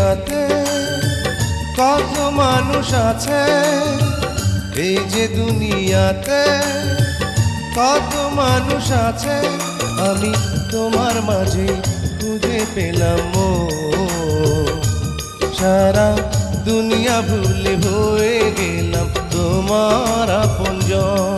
দুনিয়াতে কত মানুষ আছে, এই যে দুনিয়াতে কত মানুষ আছে, আমি তোমার মাঝে খুঁজে পেলাম মন। সারা দুনিয়া ভুলে হয়ে গেলাম তোমার আপনজন।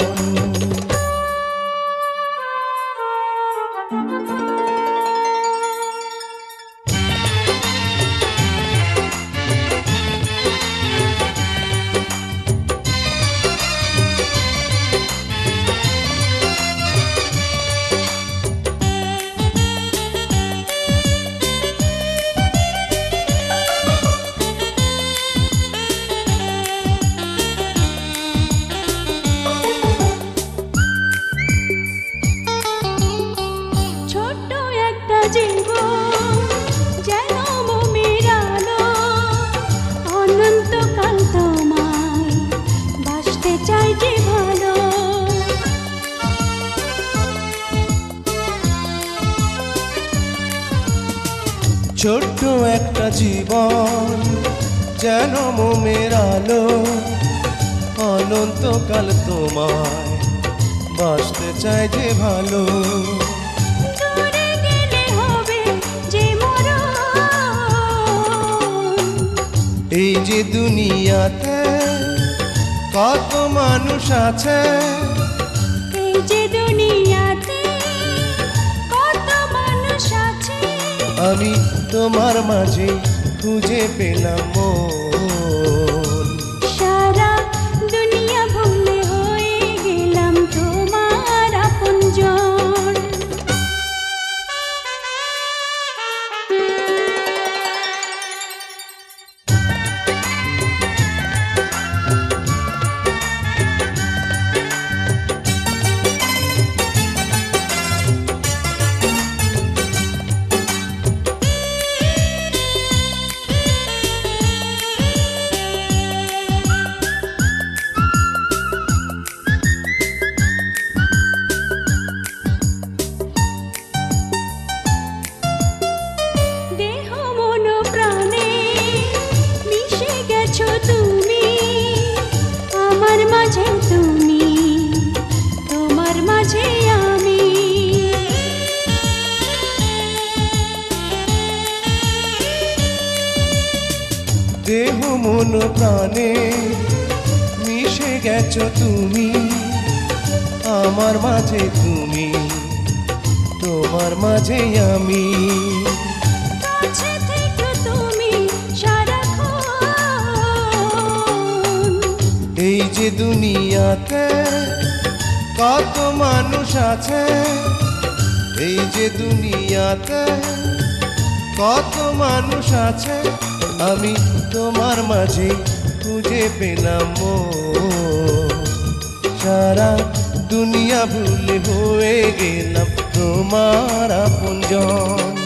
ছোট্ট একটা জীবন যেন মোমের আলো, অনন্তকাল তোমায় বাসতে চাই যে ভালো। এই যে দুনিয়াতে কত মানুষ আছে, এই যে দুনিয়াতে কত মানুষ আছে, আমি তোমার মাঝে খুঁজে পেলাম মন। সারা দুনিয়া ভুলে হয়ে গেলাম তোমার আপনজন। দেহ মন প্রাণে মিশে গেছো তুমি, আমার মাঝে তুমি, তোমার মাঝে আমি। এই যে দুনিয়াতে কত মানুষ আছে, এই যে দুনিয়াতে কত মানুষ আছে, আমি তোমার মাঝে খুঁজে পেলাম মন। সারা দুনিয়া ভুলে হয়ে গেলাম তোমার আপনজন।